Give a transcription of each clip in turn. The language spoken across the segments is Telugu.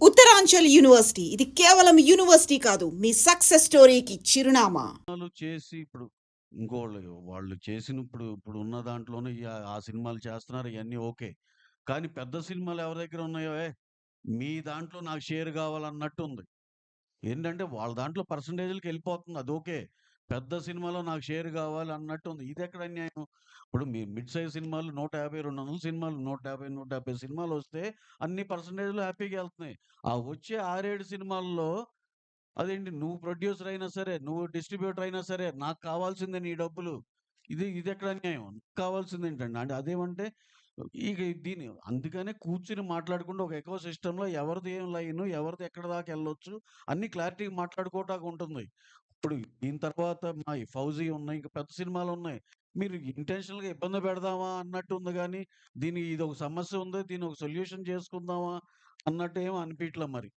ఉత్తరాంచల్ యూనివర్సిటీ ఇది కేవలం యూనివర్సిటీ కాదు, మీ సక్సెస్ స్టోరీకి చిరునామా. చేసి ఇప్పుడు వాళ్ళు చేసినప్పుడు ఇప్పుడు ఉన్న దాంట్లోనే ఆ సినిమాలు చేస్తున్నారు, ఇవన్నీ ఓకే. కానీ పెద్ద సినిమాలు ఎవరి దగ్గర ఉన్నాయో మీ దాంట్లో నాకు షేర్ కావాలన్నట్టు ఉంది. ఏంటంటే వాళ్ళ దాంట్లో పర్సంటేజ్‌లకి వెళ్ళిపోతుంది, అది ఓకే. పెద్ద సినిమాలో నాకు షేర్ కావాలి అన్నట్టు ఉంది. ఇది ఎక్కడ అన్యాయం? ఇప్పుడు మీ మిడ్ సైజ్ సినిమాలు 150, 200 సినిమాలు 150, 170 సినిమాలు వస్తే అన్ని పర్సంటేజ్‌లు హ్యాపీగా వెళ్తున్నాయి. ఆ వచ్చే 6, 7 సినిమాల్లో అదేంటి, నువ్వు ప్రొడ్యూసర్ అయినా సరే, నువ్వు డిస్ట్రిబ్యూటర్ అయినా సరే, నాకు కావాల్సిందే నీ డబ్బులు. ఇదెక్కడ అన్యాయం? కావాల్సిందేంటండి? అంటే అదేమంటే ఇక అందుకనే కూర్చొని మాట్లాడుకుంటూ ఒక ఎకో సిస్టమ్‌లో ఎవరిది ఏం లైను, ఎవరిది ఎక్కడి దాకా ఎళ్ళొచ్చు అన్నీ క్లారిటీగా మాట్లాడుకోవటానికి ఉంటుంది. ఇప్పుడు దీని తర్వాత మా ఈ 'ఫౌజీ' ఉన్నాయి. ఇంకా పెద్ద సినిమాలున్నాయి. మీరు ఇంటెన్షనల్‌గా ఇబ్బంది పెడదామా అన్నట్టు ఉంది గానీ, ఇదొక సమస్య ఉంది, దీన్ని ఒక సొల్యూషన్ చేసుకుందామా అన్నట్టు ఏమి అనిపియట్లా మరి.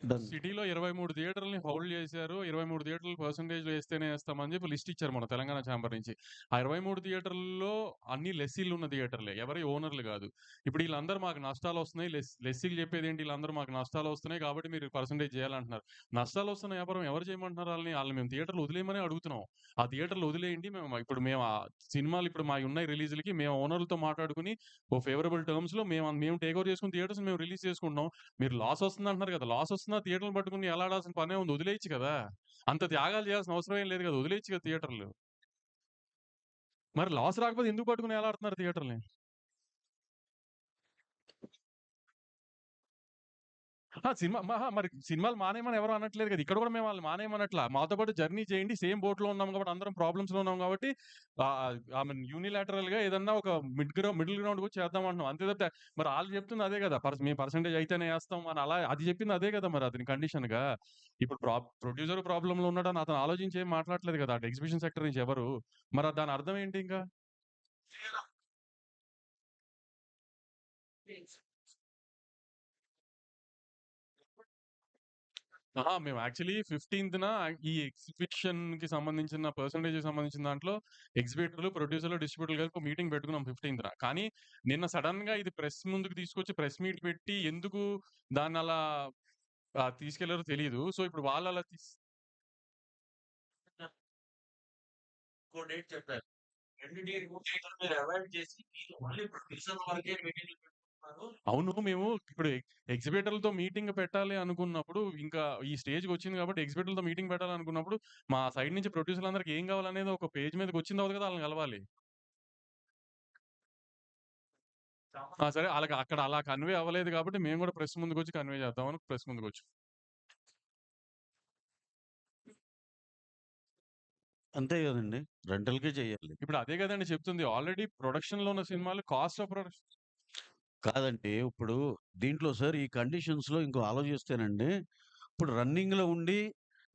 డన్. సిటీలో 23 థియేటర్‌లని హోల్డ్ చేశారు. 23 థియేటర్లు పర్సెంటేజ్‌లో ఏస్తేనే ఏస్తామని చెప్పి లిస్ట్ ఇచ్చారు మన తెలంగాణ ఛాంబర్ నుంచి. ఆ 23 థియేటర్లలో అన్ని లెస్సీలు ఉన్న థియేటర్లే. ఎవరి ఓనర్‌లు గాదు. ఇప్పుడు ఈళ్ళందరూ మాకు నష్టాలొస్తున్నాయి. లెస్సీలు చెప్పేదేంటి, ఈళ్ళందరూ మాకు నష్టాలొస్తున్నాయి కాబట్టి మీరు పర్సెంటేజ్ చేయాలంటున్నారు. నష్టాలొస్తున్న వ్యాపారం ఎవరు చేయమంటున్నారు ఆళ్ళని? ఆళ్ళని మేము థియేటర్లు వదిలేయమనే అడుగుతున్నాం. ఆ థియేటర్లు వదిలేయండి. మేము ఆ సినిమాలు ఇప్పుడు మాయున్నాయి రిలీజ్‌లకి మేము ఓనర్‌లతో మాట్లాడుకొని ఓ ఫేవరబుల్ టర్మ్స్‌లో మేము టేక్ ఓవర్ చేసుకొని థియేటర్స్‌ని మేము రిలీజ్ చేసుకుంటున్నాం. మీరు లాస్ వస్తుందంటున్నారు కదా! లాస్ వస్తున్నా థియేటర్‌లు పట్టుకొని ఎలాడాల్సిన పనే ఉంది. వదిలేయొచ్చు కదా! అంత త్యాగాలు చేయాల్సిన అవసరం ఏం లేదు కదా! వదిలేయొచ్చు కదా థియేటర్‌లు. మరి లాస్ రాకపోతే ఎందుకు పట్టుకొని ఎలాడుతున్నారు థియేటర్‌లని? మరి సినిమాలు మానేయమని ఎవరు అనట్లేదు కదా! ఇక్కడ కూడా మేము వాళ్ళని మానేయమనట్లా. మాతో పాటు జర్నీ చేయండి. సేమ్ బోట్‌లో ఉన్నాం కాబట్టి అందరం ప్రాబ్లమ్స్‌లో ఉన్నాం కాబట్టి ఐ మీన్ యూనిలాటరల్‌గా ఏదన్నా ఒక మిడిల్ గ్రౌండ్ కూడా చేద్దాం అంటున్నాం. అంతే తప్పితే మరి ఆళ్ళు చెప్తుంది అదే కదా! మేము పర్సెంటేజ్ అయితేనే ఏస్తాం అని అలా అది చెప్పింది అదే కదా! మరి అతని కండిషన్‌గా. ఇప్పుడు ప్రొడ్యూసర్ ప్రాబ్లమ్‌లో ఉన్నాడని అతను ఆలోచించి ఏం మాట్లాడట్లేదు కదా! అటు ఎగ్జిబిషన్ సెక్టర్ నుంచి ఎవరు. మరి దాని అర్థం ఏంటి ఇంకా? మేము యాక్చువల్లీ 15థ్ ఈ ఎగ్జిబిషన్‌కి సంబంధించిన పర్సెంటేజ్‌కి సంబంధించిన దాంట్లో ఎగ్జిబిటర్‌లు, ప్రొడ్యూసర్‌లు, డిస్ట్రిబ్యూటర్లు కలిపి ఒక మీటింగ్ పెట్టుకున్నాం 15థ్. కానీ నిన్న సడెన్‌గా ఇది ప్రెస్ ముందుకు తీసుకొచ్చి ప్రెస్ మీట్ పెట్టి ఎందుకు దాన్నలా తీసుకెళ్లారో తెలీదు. సో, ఇప్పుడు వాళ్ళలా ఇంకో డేట్ చెప్పారు. 2 డేట్‌లు మీరు అవాయిడ్ చేసి మీరు ఓన్లీ ప్రొడ్యూసర్ వరకే మీటింగ్‌లు పెట్టుకుంటున్నారు. అవును. మేము ఇప్పుడు ఎగ్జిబిటర్‌లతో మీటింగ్ పెట్టాలి అనుకున్నప్పుడు ఇంకా ఈ స్టేజ్‌కొచ్చింది కాబట్టి ఎగ్జిబిటర్‌లతో మీటింగ్ పెట్టాలనుకున్నప్పుడు మా సైడ్ నుంచి ప్రొడ్యూసర్‌లందరికి ఏం కావాలనేది ఒక పేజ్ మీదకొచ్చిన తర్వాత కదా ఆళ్ళని కలవాలి. సరే ఆళ్ళకి అక్కడ అలా కన్వే అవ్వలేదు కాబట్టి మేము కూడా ప్రెస్ ముందుకొచ్చి కన్వే చేద్దామని ప్రెస్ ముందుకొచ్చాం. అంతే గదండీ! రెంటల్‌కే చేయాలి. ఇప్పుడు అదే కదండీ చెప్తుంది. ఆల్రెడీ ప్రొడక్షన్‌లో ఉన్న సినిమాలు కాస్ట్ ఆఫ్ ప్రొడక్షన్ కాదండి. ఇప్పుడు దీంట్లో సార్ ఈ కండిషన్స్‌లో ఇంకో ఆలోచిస్తేనండి, ఇప్పుడు రన్నింగ్‌లో ఉండి,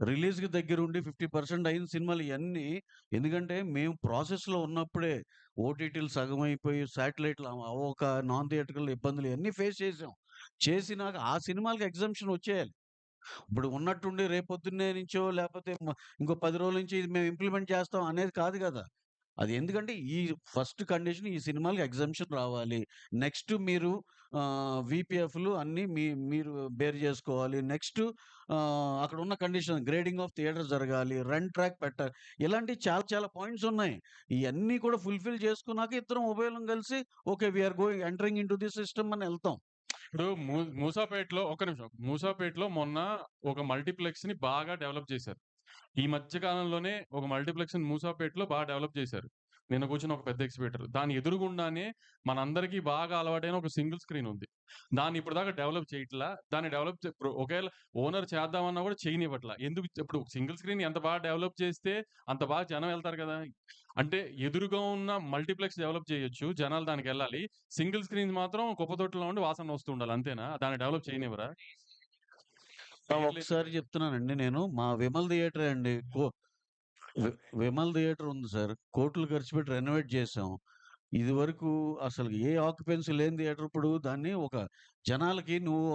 రిలీజ్‌కి దగ్గరుండి 50% అయిన సినిమాలు ఇయన్నీ ఎందుకంటే మేము ప్రాసెస్‌లో ఉన్నప్పుడే ఓటీటీలు సగమైపోయి, శాటిలైట్‌లు అవ్వక, నాన్ థియేట్రికల్ ఇబ్బందులు ఇయన్నీ ఫేస్ చేసాం. చేసినాక ఆ సినిమాలకి ఎగ్జంప్షన్ వచ్చేయాలి. ఇప్పుడు ఉన్నట్టుండి రేపొద్దున్నే నుంచో లేపోతే ఇంకో 10 రోజుల నుంచి ఇది మేము ఇంప్లిమెంట్ చేస్తాం అనేది కాదు గదా! అది ఎందుకంటే ఈ ఫస్ట్ కండిషన్ ఈ సినిమాలకి ఎగ్జంప్షన్ రావాలి. నెక్స్ట్ మీరు వీపీఎఫ్‌లు అన్నీ మీరు బేర్ జేసుకోవాలి. నెక్స్ట్ అక్కడున్న కండిషన్ గ్రేడింగ్ ఆఫ్ థియేటర్ జరగాలి. రన్ ట్రాక్ పెట్టాలి. ఇలాంటివి చాలా చాలా పాయింట్స్ ఉన్నాయి. ఇయన్నీ కూడా ఫుల్‌ఫిల్ చేసుకున్నాక ఇద్దరం ఉభయులం కలిసి okay. We are entering into the system అని ఎళ్తాం. ఇప్పుడు మూసాపేటలో ఒక్క నిమిషం. మూసాపేటలో మొన్న ఒక మల్టీప్లెక్స్‌ని బాగా డెవలప్ చేశారు. ఈ మధ్య కాలంలోనే ఒక మల్టీప్లెక్స్‌ని మూసాపేటలో బాగా డెవలప్ చేశారు. నిన్న కూర్చున్న ఒక పెద్ద ఎగ్జిబిటర్. దాని ఎదురుగుండానే మనందరికీ బాగా అలవాటైన ఒక సింగిల్ స్క్రీన్ ఉంది. దాన్ని ఇప్పటిదాకా డెవలప్ చేయట్లా. దాన్ని డెవలప్ చే ఇప్పుడు ఒకవేళ ఓనర్ చేద్దామన్నా కూడా చేయనివ్వట్లా. ఎందుకు ఇప్పుడు సింగిల్ స్క్రీన్ ఎంత బాగా డెవలప్ చేస్తే అంత బాగా జనం ఎళ్తారు కదా! అంటే ఎదురుగా ఉన్న మల్టీప్లెక్స్ డెవలప్ చేయొచ్చు. జనాలు దానికెళ్ళాలి. సింగిల్ స్క్రీన్స్ మాత్రం కుప్పతొట్టులో ఉండి వాసన వస్తూ ఉండాలి అంతేనా? దాన్ని డెవలప్ చేయనివ్వరా? ఒకసారి చెప్తున్నానండి నేను. మా విమల్ థియేటరే అండి. విమల్ థియేటర్ ఉంది సార్. కోట్లు ఖర్చు పెట్టి రెనోవేట్ చేశాం. ఇదివరకు అసలు ఏ ఆక్యుపెన్సీ లేని థియేటర్ ఇప్పుడు దాన్ని ఒక జనాలకి నువ్వు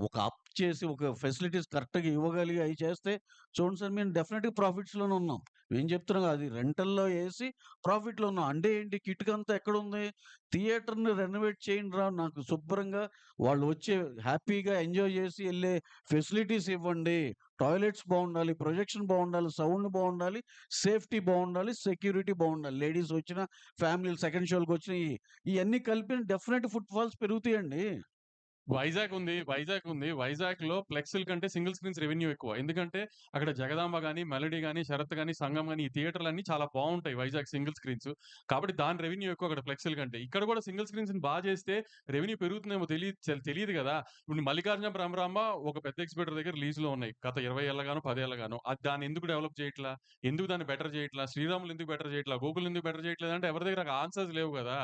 ఒక అప్ చేసి ఒక ఫెసిలిటీస్ కరెక్ట్‌గా ఇవ్వగలిగి అయి చేస్తే చూడండి సార్ మేము డెఫినిట్‌గా ప్రాఫిట్స్‌లోనే ఉన్నాం. మేము చెప్తున్నాం అది రెంటల్‌లో ఏసి ప్రాఫిట్‌లో ఉన్నాం. అంటే ఏంటి కిటుకంతా ఎక్కడుంది? థియేటర్‌ని రెనోవేట్ చేయండిరా నాకు శుభ్రంగా వాళ్ళు వచ్చి హ్యాపీగా ఎంజాయ్ చేసి ఎళ్ళే ఫెసిలిటీస్ ఇవ్వండి. టాయిలెట్స్ బావుండాలి, ప్రొజెక్షన్ బావుండాలి, సౌండ్ బావుండాలి, సేఫ్టీ బావుండాలి, సెక్యూరిటీ బావుండాలి. లేడీస్ వచ్చిన, ఫ్యామిలీలు సెకండ్ షో‌లకొచ్చిన ఇయన్నీ కలిపి డెఫినెట్ ఫుట్ ఫాల్స్ పెరుగుతాయండి. వైజాగ్ ఉంది. వైజాగ్‌లో ఫ్లెక్స్‌ల కంటే సింగిల్ స్క్రీన్స్ రెవెన్యూ ఎక్కువ. ఎందుకంటే అక్కడ జగదాంబ గాని, మెలోడీ గాని, శరత్ గాని, సంగం గాని ఈ థియేటర్‌లన్నీ చాలా బావుంటాయి వైజాగ్ సింగిల్ స్క్రీన్స్. కాబట్టి దాని రెవెన్యూ ఎక్కువ అక్కడ ఫ్లెక్స్‌ల కంటే. ఇక్కడ కూడా సింగిల్ స్క్రీన్స్‌ని చేస్తే రెవెన్యూ పెరుగుతుందేమో తెలీదు గదా! ఇప్పుడు మల్లికార్జున భ్రమరాంబ ఒక పెద్ద ఎగ్జిబిటర్ దగ్గర లీజ్‌లో ఉన్నాయి. గత 20 ఏళ్లగానో, 10 ఏళ్లగానో. దాన్ని ఎందుకు డెవలప్ చేయట్లా? ఎందుకు దాన్ని బెటర్ చేయట్లా? శ్రీరాములు ఎందుకు బెటర్ చేయట్లా? గోకుల్ ఎందుకు బెటర్ చేయట్లేదంటే ఎవరి దగ్గర ఆన్సర్స్ లేవు గదా!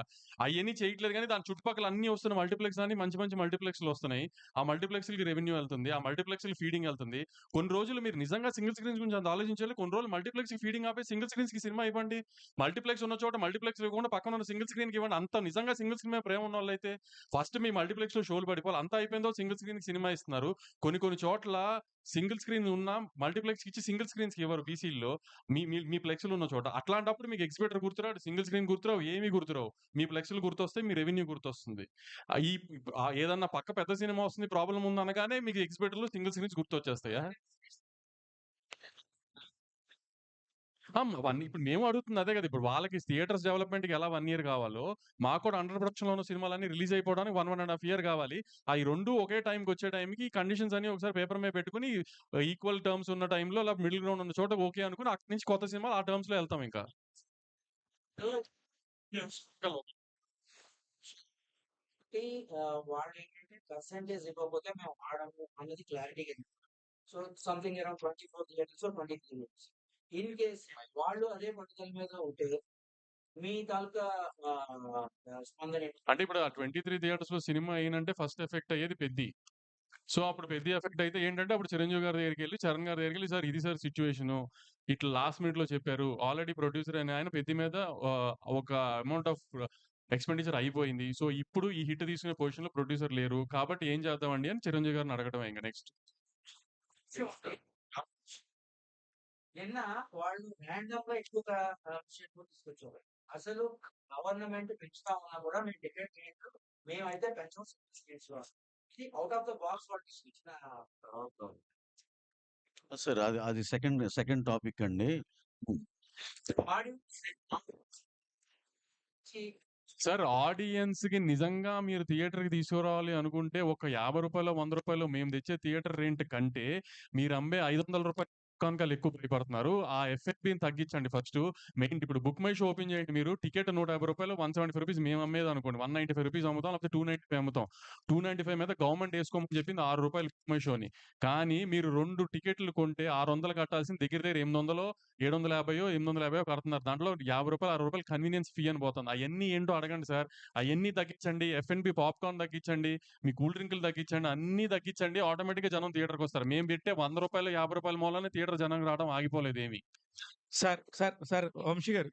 అయన్నీ చేయట్లేదు గానీ దాని చుట్టుపక్కల అన్నీ వస్తున్న మల్టీప్లెక్స్ అన్ని మంచి మంచి మల్టీప్లెక్స్‌లు వస్తున్నాయి. ఆ మల్టీప్లెక్స్‌లకి రెవెన్యూ ఎళ్తుంది. ఆ మల్టీప్లెక్స్‌లకి ఫీడింగ్ ఎళ్తుంది. కొన్ని రోజులు మీరు నిజంగా సింగిల్ స్క్రీన్స్ గురించి అంత ఆలోచించాలి. కొన్ని రోజులు మల్టీప్లెక్స్‌కి ఫీడింగ్ ఆపేసి సింగిల్ స్క్రీన్స్‌కి సినిమా ఇవ్వండి. మల్టీప్లెక్స్ ఉన్న చోట మల్టీప్లెక్స్ ఇవ్వకుండా పక్కన ఉన్న సింగిల్ స్క్రీన్‌కి ఇవ్వండి. అంత నిజంగా సింగిల్ స్క్రీన్ మీద ప్రేమ ఉన్నోళ్ళైతే ఫస్ట్ మీ మల్టీప్లెక్స్‌లో షోలు పడిపోవాలి. అంతా అయిపోయిందో సింగిల్ స్క్రీన్‌కి సినిమా ఇస్తున్నారు. కొన్ని కొన్ని చోట్ల సింగిల్ స్క్రీన్ ఉన్నా మల్టీప్లెక్స్‌కి ఇచ్చి సింగిల్ స్క్రీన్స్‌కి ఇవ్వరు బీసీల్లో. మీ మీ మీ ఫ్లెక్స్‌లు ఉన్న చోట. అట్లాంటప్పుడు మీకు ఎగ్జిబిటర్ గుర్తురాడు, సింగిల్ స్క్రీన్ గుర్తురావు, ఏమీ గుర్తురావు. మీ ఫ్లెక్స్‌లు గుర్తొస్తాయి. మీ రెవెన్యూ గుర్తొస్తుంది. ఈ ఏదన్నా పక్క పెద్ద సినిమా వస్తుంది, ప్రాబ్లమ్ ఉందనగానే మీకు ఎగ్జిబిటర్‌లో సింగిల్ స్క్రీన్స్ గుర్తొచ్చేస్తాయా? ఇప్పుడు మేము అడుగుతుంది అదే గదా! ఇప్పుడు వాళ్ళకి థియేటర్స్ డెవలప్‌మెంట్‌కి ఎలా 1 ఇయర్ గావాలో, మాకు కూడా అండర్ ప్రొడక్షన్‌లో ఉన్న సినిమాలన్నీ రిలీజ్ అయిపోవడానికి 1, 1 ½ ఇయర్ గావాలి. ఈ 2 ఒకే టైమ్‌కొచ్చే టైంకి ఈ కండిషన్స్ అన్ని ఒకసారి పేపర్ మీద పెట్టుకొని ఈక్వల్ టర్మ్స్ ఉన్న టైంలో మిడిల్ గ్రౌండ్ ఉన్న చోట ఓకే అనుకుని అక్కడి నుంచి కొత్త సినిమాలు ఆ టర్మ్స్‌లో ఎళ్తాం ఇంకా. కాబట్టి వాళ్ళేంటంటే పర్సెంటేజ్ ఇవ్వకపోతే మేము వాడము అన్నది క్లారిటీగా చెప్పారు. So something around 24 theatres, 23 theatres. In case వాళ్ళు అదే పట్టుదల మీద ఉంటే మీ తాలూకా స్పందన ఏంటి? అంటే ఇప్పుడు ఆ 23 థియేటర్స్‌లో సినిమా ఎయనంటే ఫస్ట్ ఎఫెక్ట్ అయ్యేది 'పెద్ది'. సో, అప్పుడు 'పెద్ది' ఎఫెక్ట్ అయితే ఏంటంటే, అప్పుడు 'చిరంజీవి' గారి దగ్గరికెళ్ళి, 'చరణ్' గారి దగ్గరికెళ్ళి, "సార్ ఇది సార్ సిట్యుయేషను. ఇట్లా లాస్ట్ మినిట్‌లో చెప్పారు. ఆల్రెడీ ప్రొడ్యూసర్ అయిన ఆయన 'పెద్ది' మీద ఒక అమౌంట్ ఆఫ్ ఎక్స్‌పెండిచర్ అయిపోయింది. సో, ఇప్పుడు ఈ హిట్ తీసుకునే పొజిషన్‌లో ప్రొడ్యూసర్ లేరు. కాబట్టి ఏం చేద్దామండి" అని 'చిరంజీవి' గారిని అడగటమే ఇంక నెక్స్ట్. నిన్న వాళ్ళు ర్యాండమ్‌గా ఎక్కువగా విషయంలో తీసుకొచ్చారు. అసలు గవర్నమెంట్ పెంచుతా ఉన్నా కూడా మేము టికెట్ రేట్లు మేమైతే పెంచం సింగిల్ స్క్రీన్స్‌లో. ఇది ఔట్ ఆఫ్ ద బాక్స్ వాళ్ళు తీసుకొచ్చిన సార్ అది అది సెకండ్ టాపిక్ అండి. హ్మ్. ఆడియన్స్ సార్ ఆడియన్స్‌కి నిజంగా మీరు థియేటర్‌కి తీసుకురావాలి అనుకుంటే, ఒక రూ. 50, రూ. 100 మేము తెచ్చే థియేటర్ రెంట్ కంటే, మీరు అమ్మే రూ. 500 కనుక ఎక్కువ భయపడుతున్నారు. ఆ ఎఫ్ఎఫ్‌బిని తగ్గించండి ఫస్టు. మెయిన్ ఇప్పుడు బుక్ మై షో ఓపెన్ చేయండి మీరు. టికెట్ రూ. 150, రూ. 175 మేము అమ్మేదనుకోండి. రూ. 195 అమ్ముతాం. లేకపోతే 295 అమ్ముతాం. 295 మీద గవర్నమెంట్ ఏసుకోమని చెప్పింది రూ. 6 బుక్ మై షోని. కానీ మీరు 2 టికెట్లు కొంటే 600 కట్టాల్సింది దగ్గర దగ్గర 800 750 850 కడుతున్నారు. దాంట్లో రూ. 50 రూ. 60 కన్వీనియన్స్ ఫీ అని పోతుంది. అయన్నీ ఏంటో అడగండి సార్. అయన్నీ తగ్గించండి. ఎఫ్&బి పాప్‌కార్న్ తగ్గించండి. మీ కూల్ డ్రింకులు తగ్గించండి. అన్నీ తగ్గించండి. ఆటోమేటిక్‌గా జనం థియేటర్‌కొస్తారు. మేము పెట్టే రూ. 100 రూ. 50 మూలానే థియేటర్ జనం రావడం ఆగిపోలేదేమి. సార్ వంశీ గారు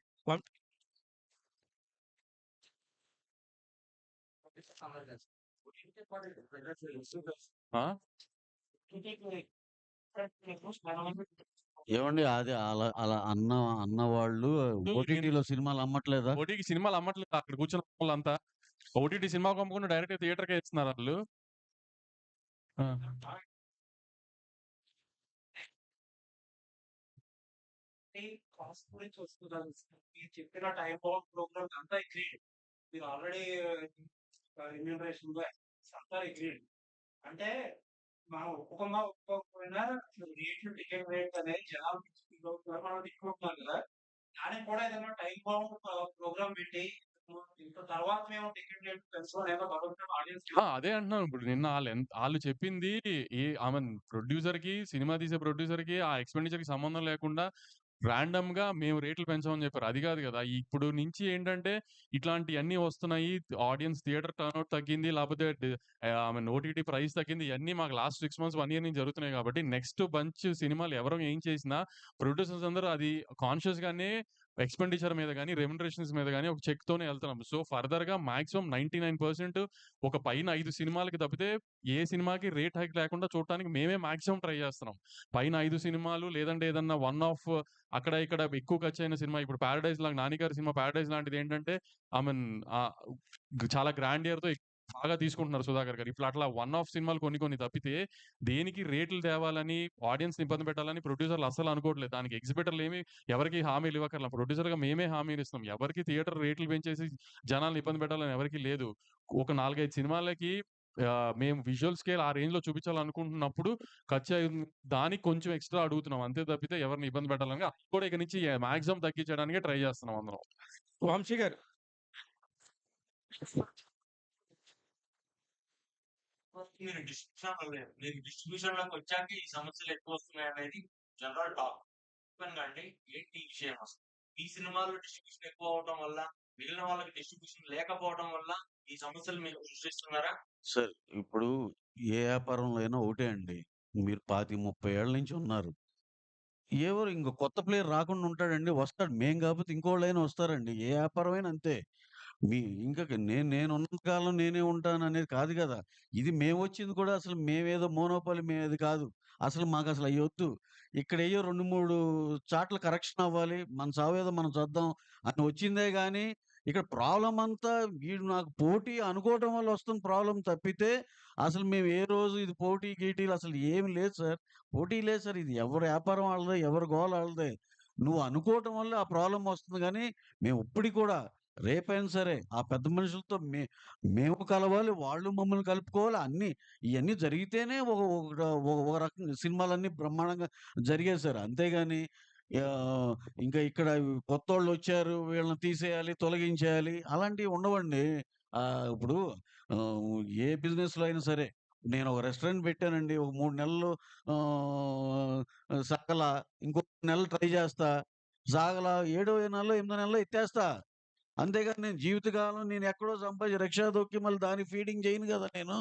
ఆ? ఏవండీ అది అలా అలా అన్నవాళ్ళు ఓటీటీలో సినిమాలు అమ్మట్లేదా? ఓటీటీ సినిమాలు అమ్మట్లేదు. అక్కడ కూర్చున్న వాళ్ళంతా. ఓటీటీ సినిమాకి అమ్మకుండా డైరెక్ట్‌గా థియేటర్‌కే ఇస్తున్నారు ఆళ్ళు. ఆ! కాస్ట్ గురించి వస్తున్నాను. మీరు చెప్పిన టైమ్ బౌండ్ ప్రోగ్రామ్ అంతా అగ్రీడ్. మీరు ఆల్రెడీ రెమ్యూనరేషన్‌లో అంతా అగ్రీడ్. అంటే మనం ఒప్పుకోకపోయినా రేట్లు టికెట్ రేట్ అనేది జనాలు మనం తిట్టుకుంటున్నాం కదా! దానికి కూడా ఏదైనా టైమ్ బౌండ్ ప్రోగ్రామ్ పెట్టి ఇంక తర్వాత మేము టికెట్ రేట్ పెంచుతాం ఏదో గవర్నమెంట్ ఆడియన్స్ అదే అంటున్నాను. ఇప్పుడు నిన్న ఆళ్ళు చెప్పింది ప్రొడ్యూసర్‌కి, సినిమా తీసే ప్రొడ్యూసర్‌కి ఆ ఎక్స్‌పెండిచర్‌కి సంబంధం లేకుండా రాండమ్‌గా మేము రేట్లు పెంచామని చెప్పారు. అది కాదు గదా! ఇప్పుడు నుంచి ఏంటంటే ఇట్లాంటియన్నీ వస్తున్నాయి. ఆడియన్స్ థియేటర్ టర్నౌట్ తగ్గింది. లేపోతే ఓటీటీ ప్రైస్ తగ్గింది. ఇయన్నీ మాకు లాస్ట్ 6 మంత్స్, 1 ఇయర్ నుంచి జరుగుతున్నాయి కాబట్టి నెక్స్ట్ బంచ్ సినిమాలు ఎవరు ఏం చేసినా ప్రొడ్యూసర్స్ అందరూ అది కాన్షియస్‌గానే ఎక్స్‌పెండిచర్ మీద గాని, రెమ్యునరేషన్స్ మీద గాని ఒక చెక్‌తోనే ఎళ్తున్నాం. సో, ఫర్దర్‌గా మాక్సిమం 99% ఒక పైన 5 సినిమాలకి తప్పితే ఏ సినిమాకి రేట్ హైక్ లేకుండా చూడటానికి మేమే మాక్సిమం ట్రై చేస్తున్నాం. పైన 5 సినిమాలు లేదంటే ఏదన్నా వన్ ఆఫ్ అక్కడ ఇక్కడ ఎక్కువ ఖర్చయిన సినిమా ఇప్పుడు 'పారడైజ్' లాగా 'నాని' గారి సినిమా 'పారడైజ్' లాంటిదేంటంటే ఐ మీన్ ఆహ్, చాలా గ్రాండియర్‌తో బాగా తీసుకుంటున్నారు 'సుధాకర్' గారు. ఇప్పుడు అట్లా వన్ ఆఫ్ సినిమాలు కొన్ని కొన్ని తప్పితే దేనికి రేట్లు తేవాలని, ఆడియన్స్‌ని ఇబ్బంది పెట్టాలని ప్రొడ్యూసర్‌లు అస్సలు అనుకోవట్లేదు. దానికి ఎగ్జిబిటర్‌లేమి ఎవరికీ హామీలు ఇవ్వక్కర్ల. ప్రొడ్యూసర్‌గా మేమే హామీలిస్తున్నాం. ఎవరికీ థియేటర్ రేట్లు పెంచేసి జనాల్ని ఇబ్బంది పెట్టాలని ఎవరికీ లేదు. ఒక 4, 5 సినిమాలకి మేము విజువల్ స్కేల్ ఆ రేంజ్‌లో చూపించాలనుకుంటున్నప్పుడు ఖర్చయింది దానికి కొంచెం ఎక్స్‌ట్రా అడుగుతున్నాం. అంతే తప్పితే ఎవరిని ఇబ్బంది పెట్టాలని అది కూడా ఇక నుంచి మాక్సిమం తగ్గించడానికే ట్రై చేస్తున్నాం అందరం. వంశీ గారు. మీరు డిస్ట్రిబ్యూషన్‌లోకొచ్చాక ఈ సమస్యలు ఎక్కువొస్తున్నాయనేది జనరల్ టాక్. చెప్పంగా అండి ఏంటి ఈ విషయం అసలు? ఈ సినిమాలో డిస్ట్రిబ్యూషన్ ఎక్కువ అవ్వటం వల్ల, మిగిలిన వాళ్ళకి డిస్ట్రిబ్యూషన్ లేకపోవడం వల్ల ఈ సమస్యలు మీరు సృష్టిస్తున్నారా? సార్ ఇప్పుడు ఏ వ్యాపారంలో అయినా ఒకటే అండి. మీరు 25, 30 ఏళ్ల నుంచి ఉన్నారు. ఎవరు ఇంక కొత్త ప్లేయర్ రాకుండా ఉంటాడండి? వస్తాడు. మేము కాకపోతే ఇంకోళ్ళైనా వస్తారండి. ఏ వ్యాపారమైనా అంతే. మీ ఇంక నేనున్నంత కాలం నేనే ఉంటాననేది కాదు గదా! ఇది మేమొచ్చింది కూడా అసలు మేమేదో మోనోపోలీ మేమేది కాదు. అసలు మాకసలు అయ్యొద్దు. ఇక్కడెయ్యో 2, 3 చాట్ల కరెక్షన్ అవ్వాలి. మన చావేదో మనం చద్దాం అని వచ్చిందే గానీ, ఇక్కడ ప్రాబ్లమ్ అంతా వీడు నాకు పోటీ అనుకోవటం వల్ల వస్తున్న ప్రాబ్లమ్ తప్పితే, అసలు మేము ఏ రోజు ఇది పోటీ గీటీలు అసలు ఏమి లేదు సార్. పోటీ లేదు సార్. ఇది ఎవరి వ్యాపారం ఆళ్ళదే, ఎవరి గోల ఆళ్ళదే. నువ్వు అనుకోవటం వల్ల ఆ ప్రాబ్లమ్ వస్తుంది గానీ, మేము ఇప్పటికి కూడా రేపైనా సరే ఆ పెద్ద మనుషులతో మేము కలవాలి, వాళ్ళు మమ్మల్ని కలుపుకోవాలి. అన్నీ ఇయన్నీ జరిగితేనే ఒక రకంగా సినిమాలన్నీ బ్రహ్మాండంగా జరిగాయి సార్. అంతేగాని ఆహ్, ఇంకా ఇక్కడ కొత్తోళ్ళొచ్చారు, వీళ్ళని తీసేయాలి, తొలగించేయాలి అలాంటివి ఉండవండి. ఇప్పుడు ఏ బిజినెస్‌లో అయినా సరే నేనొక రెస్టారెంట్ పెట్టానండి. ఒక 3 నెలలు ఆహ్, సాగలా. ఇంకో నెలలు ట్రై చేస్తా. సాగలా. ఏడో నెలలో, ఎనిమిదో నెలలో ఎత్తేస్తా. అంతేగాని నేను జీవితకాలం నేనెక్కడో సంపాదించి రిక్షా తొక్కి మళ్ళీ దానికి ఫీడింగ్ చేయను గదా నేను.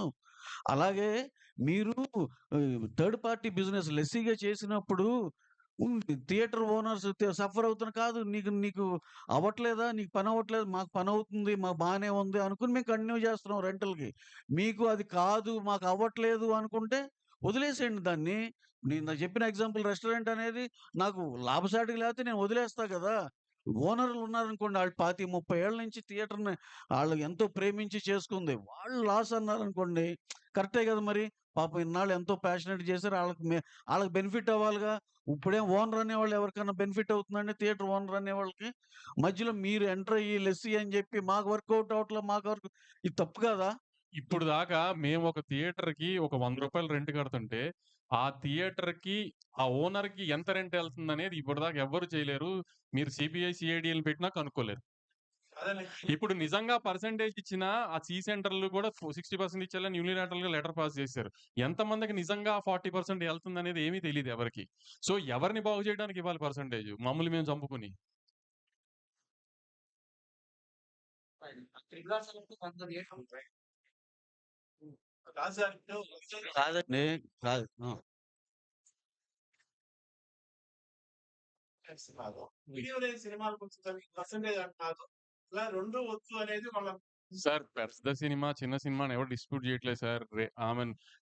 అలాగే మీరు థర్డ్ పార్టీ బిజినెస్ లెస్సీగా చేసినప్పుడు హ్మ్. థియేటర్ ఓనర్స్ సఫర్ అవుతున్న కాదు. నీకు నీకు అవ్వట్లేదా? నీకు పనవ్వట్లేదు. మాకు పనవుతుంది. మాకు బానే ఉంది అనుకుని మేము కంటిన్యూ చేస్తున్నాం రెంటల్‌కి. మీకు అది కాదు, మాకు అవ్వట్లేదు అనుకుంటే వదిలేసేయండి దాన్ని. నేను నాకు చెప్పిన ఎగ్జాంపుల్ రెస్టారెంట్ అనేది నాకు లాభసాటిగా లేకపోతే నేను వదిలేస్తా గదా! ఓనర్‌లు ఉన్నారనుకోండి ఆళ్ళు 25, 30 ఏళ్ల నుంచి థియేటర్‌ని ఆళ్ళు ఎంతో ప్రేమించి చేసుకుంది. వాళ్ళు లాస్ అన్నారనుకోండి కరెక్టే గదా మరి. పాపం ఇన్నాళ్ళు ఎంతో ప్యాషనేట్ చేసారు. ఆళ్ళకి బెనిఫిట్ అవ్వాలిగా. ఇప్పుడేం ఓనర్ అనేవాళ్ళు ఎవరికన్నా బెనిఫిట్ అవుతుందండి థియేటర్ ఓనర్ అనేవాళ్ళకి? మధ్యలో మీరు ఎంటర్ అయ్యి లెస్సీ అని చెప్పి మాకు వర్కౌట్ అవ్వట్లే మాకు ఇది తప్పు కాదా? ఇప్పుడు దాకా మేము ఒక థియేటర్‌కి ఒక రూ. 100 రెంట్ కడుతుంటే, ఆ థియేటర్‌కి ఆ ఓనర్‌కి ఎంత రెంట్ ఎళ్తుందనేది ఇప్పటిదాకా ఎవ్వరు చేయలేరు. మీరు సీబీఐ, సీఐడీఎల్‌ని పెట్టినా కనుక్కోలేరు. ఇప్పుడు నిజంగా పర్సెంటేజ్ ఇచ్చినా ఆ సెంటర్‌లు కూడా 60% ఇచ్చేయాలని యూనిలాటరల్‌గా లెటర్ పాస్ చేశారు. ఎంతమందికి నిజంగా 40% ఎళ్తుందనేది ఏమీ తెలీదు ఎవరికీ. సో, ఎవరిని బాగు చేయడానికి ఇవ్వాలి పర్సెంటేజ్? మమ్మల్ని మేము చంపుకొని. త్రిబుల్ ఆర్ట్స్ అంటే కొంత రేట్ ఉంటాయి. కాదు సార్ ఇప్పుడు కాదండి. కాదు. ఆ! కాదు. వీడియో లేని సినిమాలకొచ్చేసరికి పర్సెంటేజ్ అంటున్నారు. ఇలా 2 వద్దు అనేది వాళ్ళ సార్ పెద్ద సినిమా, చిన్న సినిమా అని ఎవరు డిస్ప్యూట్ చేయట్లేదు సార్.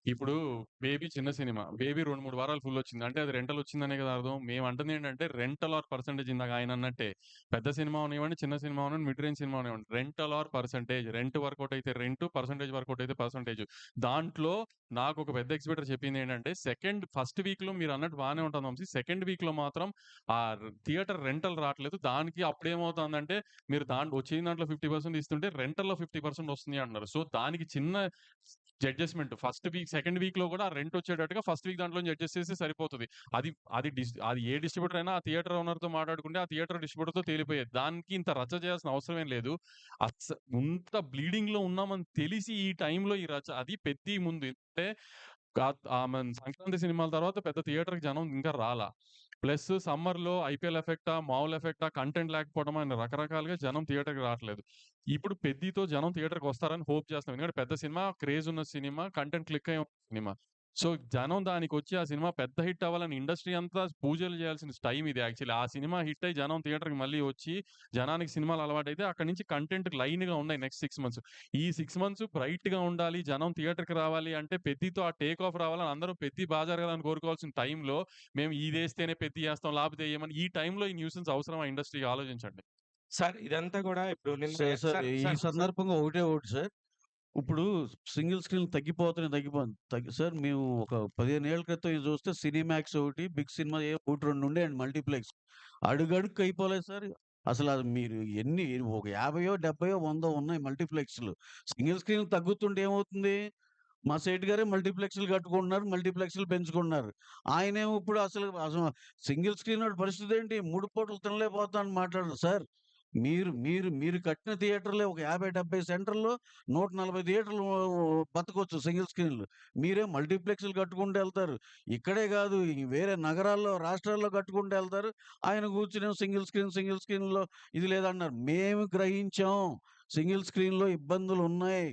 ఇప్పుడు 'బేబీ' చిన్న సినిమా. 'బేబీ' 2, 3 వారాలు ఫుల్ వచ్చింది. అంటే అది రెంటల్ వచ్చిందనే కదా అర్థం. మేము అంటుంది ఏంటంటే రెంటల్ ఆర్ పర్సెంటేజ్ ఇందాక ఆయన అన్నట్టే. పెద్ద సినిమా అవనివ్వండి, చిన్న సినిమా అవనివ్వండి, మిడ్ రేంజ్ సినిమా అవనివ్వండి. Rental or percentage. Rent workout అయితే రెంటు, పర్సెంటేజ్ వర్కౌట్ అయితే పర్సెంటేజ్. దాంట్లో నాకొక పెద్ద ఎగ్జిబిటర్ చెప్పింది ఏంటంటే ఫస్ట్ వీక్‌లో మీరన్నట్టు బానే ఉంటుంది వంశీ. సెకండ్ వీక్‌లో మాత్రం ఆ థియేటర్ రెంటల్ రాట్లేదు. దానికి అప్పుడేమవుతుందంటే మీరు వచ్చిన దాంట్లో 50% ఇస్తుంటే రెంటల్‌లో 50% వస్తుంది అంటున్నారు. సో, దానికి చిన్న అడ్జస్ట్‌మెంట్ సెకండ్ వీక్‌లో కూడా ఆ రెంట్ వచ్చేటట్టుగా ఫస్ట్ వీక్ దాంట్లోంచి అడ్జస్ట్ చేస్తే సరిపోతది. అది అది ఏ డిస్ట్రిబ్యూటర్ అయినా ఆ థియేటర్ ఓనర్‌తో మాట్లాడుకుంటే ఆ థియేటర్ డిస్ట్రిబ్యూటర్‌తో తేలిపోయేది. దానికి ఇంత రచ్చ చేయాల్సిన అవసరం ఏం లేదు. ఇంత బ్లీడింగ్‌లో ఉన్నామని తెలిసి ఈ టైంలో ఈ రచ్చ అది పెద్ది ముందు అంటే సంక్రాంతి సినిమాల తర్వాత పెద్ద థియేటర్‌కి జనం ఇంకా రాలా. ప్లస్ సమ్మర్‌లో ఐపీఎల్ ఎఫెక్టా, మామూలు ఎఫెక్టా, కంటెంట్ లేకపోవడమా అని రకరకాలుగా జనం థియేటర్‌కి రావట్లేదు. ఇప్పుడు 'పెద్ది'తో జనం థియేటర్‌కి వస్తారని హోప్ చేస్తున్నాం. ఎందుకంటే పెద్ద సినిమా, క్రేజ్ ఉన్న సినిమా, కంటెంట్ క్లిక్ అయ్యే సినిమా. సో, జనం దానికొచ్చి ఆ సినిమా పెద్ద హిట్ అవ్వాలని ఇండస్ట్రీ అంతా పూజలు చేయాల్సిన టైం ఇది యాక్చువల్లీ. ఆ సినిమా హిట్ అయ్యి జనం థియేటర్‌కి మళ్ళీ వచ్చి, జనానికి సినిమాలు అలవాటైతే అక్కడి నుంచి కంటెంట్ లైన్‌గా ఉన్నాయి నెక్స్ట్ 6 మంత్స్. ఈ 6 మంత్స్ బ్రైట్‌గా ఉండాలి, జనం థియేటర్‌కి రావాలి అంటే 'పెద్ది'తో ఆ టేక్ ఆఫ్ రావాలని అందరూ 'పెద్ది' బా జరగాలని కోరుకోవాల్సిన టైంలో, మేము ఇదేస్తేనే 'పెద్ది' ఏస్తాం లేకపోతే ఎయమని ఈ టైంలో ఈ న్యూసెన్స్ అవసరమా ఇండస్ట్రీకి ఆలోచించండి. సార్ ఇదంతా గూడా ఇప్పుడు నిన్న సార్, సార్ సార్ ఈ సార్ సార్ సందర్భంగా ఒకటి సార్. ఇప్పుడు సింగిల్ స్క్రీన్ సార్ మేము ఒక 15 ఏళ్ల క్రితం ఇది చూస్తే సినిమాక్స్ ఒకటి, బిగ్ సినిమా 1, 2 ఉండేయండి మల్టీప్లెక్స్. అడుగడుగుకి అయిపోలేదు సార్. అసలు అది మీరు ఎన్ని ఒక 50, 70, 100 ఉన్నాయి మల్టీప్లెక్స్‌లు. సింగిల్ స్క్రీన్ తగ్గుతుంటే ఏమవుతుంది? మా సేటు గారే మల్టీప్లెక్స్‌లు కట్టుకుంటున్నారు. మల్టీప్లెక్స్‌లు పెంచుకుంటున్నారు. ఆయనేమో ఇప్పుడు అసలు సింగిల్ స్క్రీనోడి పరిస్థితి ఏంటి? 3 పూటలు తినలేకపోతున్నాను మాట్లాడరు. సార్ మీరు మీరు మీరు కట్టిన థియేటర్‌లే ఒక 50, 70 సెంటర్‌లో 140 థియేటర్లు బతకొచ్చు సింగిల్ స్క్రీన్‌లు. మీరేం మల్టీప్లెక్స్‌లు కట్టుకుంటూ ఎళ్తారు. ఇక్కడే గాదు వేరే నగరాల్లో, రాష్ట్రాల్లో కట్టుకుంటూ ఎళ్తారు. ఆయన కూర్చొనేమో సింగిల్ స్క్రీన్‌లో ఇది లేదన్నారు. మేము గ్రహించాం. సింగిల్ స్క్రీన్‌లో ఇబ్బందులున్నాయి.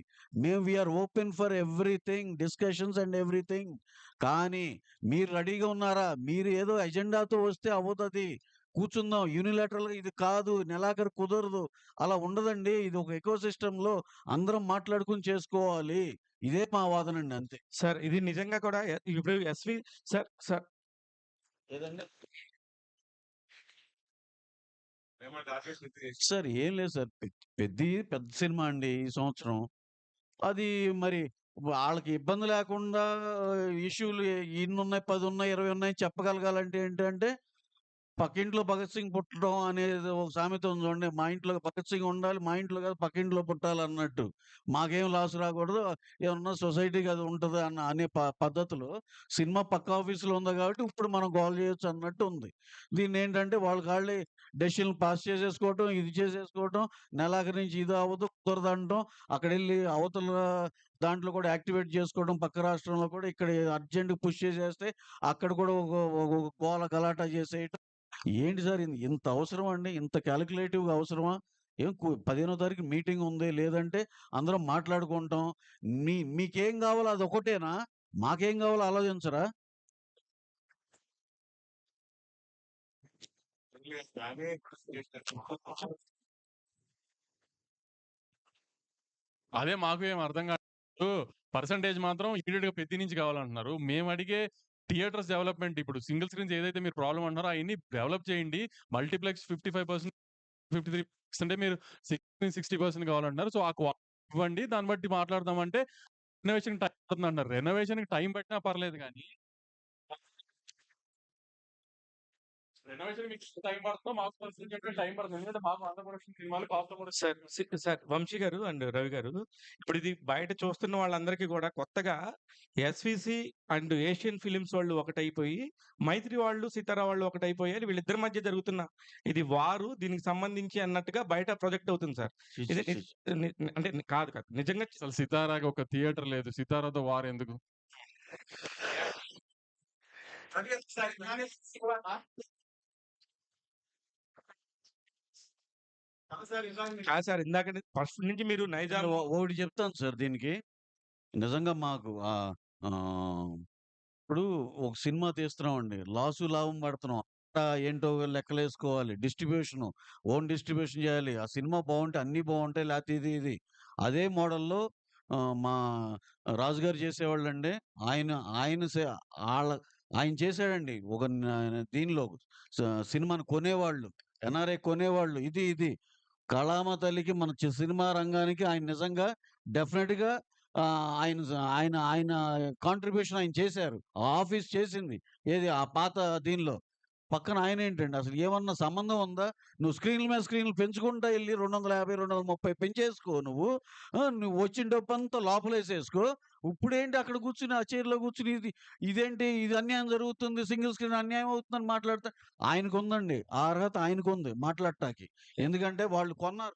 We're open for everything. Discussions and everything. కానీ మీరు రెడీగా ఉన్నారా? మీరు ఏదో ఎజెండాతో వస్తే అవ్వదది. కూర్చుందాం. యూనిలాటరల్‌గా ఇది కాదు. నెలాఖరు కుదరదు. అలా ఉండదండి. ఇది ఒక ఎకో సిస్టమ్‌లో అందరం మాట్లాడుకొని చేసుకోవాలి. ఇదే మా వాదనండి అంతే. సార్ ఇది నిజంగా కూడా ఇప్పుడు సార్ సార్ ఏదండి? సార్ ఏం లేదు సార్. పెద్ద సినిమా అండి ఈ సంవత్సరం. అది మరి ఆళ్ళకి ఇబ్బంది లేకుండా ఇష్యూలు ఇన్నున్నాయి, 10 ఉన్నాయి, 20 ఉన్నాయి చెప్పగలగాలంటే ఏంటంటే పక్కింట్లో భగత్ సింగ్ పుట్టడం అనేది ఒక సామెత ఉంది చూడండి. మా ఇంట్లో భగత్ సింగ్ ఉండాలి. మా ఇంట్లో కాదు పక్కింట్లో పుట్టాలన్నట్టు. మాకేం లాస్ రాకూడదు. ఏమన్నా సొసైటీకి అది ఉంటది అనే పద్ధతిలో సినిమా పక్క ఆఫీస్‌లో ఉంది కాబట్టి ఇప్పుడు మనం గోల చేయొచ్చు అన్నట్టు ఉంది. దీన్నేంటంటే వాళ్ళకాళ్ళే డెసిషన్‌లు పాస్ చేసేసుకోవటం, ఇది చేసేసుకోవటం, నెలాఖరు నుంచి ఇది అవ్వదు, కుదరదంటం, అక్కడెళ్ళి అవతల దాంట్లో కూడా యాక్టివేట్ చేసుకోవడం పక్క రాష్ట్రంలో కూడా ఇక్కడ అర్జెంట్‌గా పుష్ చేసేస్తే అక్కడ కూడా ఒక గోల గలాటా చేసేయటం. ఏంటి సార్ ఇంత అవసరమా అండి? ఇంత కాలిక్యులేటివ్‌గా అవసరమా? 15వ తారీఖు మీటింగ్ ఉంది. లేదంటే అందరం మాట్లాడుకుంటాం. మీకేం కావాలో అదొక్కటేనా? మాకేం కావాలో ఆలోచించరా? అదే మాకు ఏం అర్థం కావట్లేదు. పర్సెంటేజ్ మాత్రం ఇమ్మీడియేట్‌గా 'పెద్ది' నుంచి కావాలంటున్నారు. మేము అడిగే థియేటర్స్ డెవలప్‌మెంట్ ఇప్పుడు సింగిల్ స్క్రీన్స్ ఏదైతే మీరు ప్రాబ్లమ్ అంటున్నారో అయన్నీ డెవలప్ చేయండి. మల్టీప్లెక్స్ 55% 53% అంటే మీరు 60% కావాలంటున్నారు. సో, ఆ ఇవ్వండి. దాన్ని బట్టి మాట్లాడదాం అంటే రెనోవేషన్‌కి టైం పడుతుందంటున్నారు. రెనోవేషన్‌కి టైం పట్టినా పర్లేదు గానీ రెనోవేషన్‌కి మీకు టైం పడుతుందో మాకు టైం పడుతుంది. ఎందుకంటే మాకు అండర్ ప్రొడక్షన్ సినిమాలు కాస్ట్ సార్ సార్ వంశీ గారు అండ్ రవి గారు ఇప్పుడు ఇది బయట చూస్తున్న వాళ్ళందరికీ కూడా కొత్తగా ఎస్విసి అండ్ ఏషియన్ ఫిలిమ్స్ వాళ్ళు ఒకటైపోయి మైత్రి వాళ్ళు సితారా వాళ్ళు ఒకటైపోయారు వీళ్ళిద్దరి మధ్య జరుగుతున్న ఇది వారు దీనికి సంబంధించి అన్నట్టుగా బయట ప్రొజెక్ట్ అవుతుంది సార్ ఛీ! ఇది ఛీ! ఛీ! అంటే కాదు కాదు నిజంగా అసలు 'సితారా'కి ఒక థియేటర్ లేదు. 'సితారా'తో వార్ ఎందుకు? కాదు సార్ ఇందాక ఫస్ట్ నుంచి మీరు నైజాం ఒకటి చెప్తాను సార్ దీనికి. నిజంగా మాకు ఇప్పుడు ఒక సినిమా తీస్తున్నామండి. లాభం పడుతున్నాం. ఏంటో లెక్కలేసుకోవాలి. ఓన్ డిస్ట్రిబ్యూషన్ చేయాలి. ఆ సినిమా బావుంటే అన్నీ బావుంటాయి. లేతే ఇది. అదే మోడల్‌లో మా రాజుగారు చేసేవాళ్ళండి. ఆయన ఆయన సే ఆళ్ళ ఆయన చేసాడండి. ఒక దీనిలో స సినిమాని కొనేవాళ్ళు. ఎన్ఆర్ఐ కొనేవాళ్ళు. ఇది. కళామ తల్లికి మన సినిమా రంగానికి ఆయన నిజంగా డెఫినిట్‌గా ఆయన ఆయన కాంట్రిబ్యూషన్ ఆయన చేశారు. ఆ ఆఫీస్ చేసింది. ఏది ఆ పాత దీనిలో. పక్కన ఆయనేంటండి అసలు ఏమన్నా సంబంధం ఉందా? నువ్వు స్క్రీన్‌ల మీద స్క్రీన్‌లు పెంచుకుంటా ఎళ్లి 250, 230 పెంచేసుకో నువ్వు. నువ్వు వచ్చిన డబ్బంతా లోపలేసేసుకో. ఇప్పుడేంటి అక్కడ కూర్చొని ఆ చైర్‌లో కూర్చొని ఇది అన్యాయం జరుగుతుంది. సింగిల్ స్క్రీన్ అన్యాయం అవుతుందని మాట్లాడితే ఆయనకుందండి. ఆ అర్హత ఆయనకుంది మాట్లాడటానికి. ఎందుకంటే వాళ్ళు కొన్నారు.